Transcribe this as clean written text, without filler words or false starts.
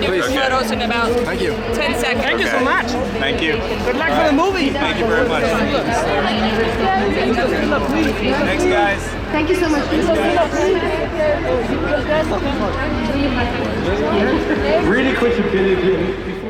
Please. photos in about Thank you. 10 seconds. Thank you so much. Thank you. Good luck for the movie. Thank you very much. Thanks, guys. Thank you so much. Really quick opinion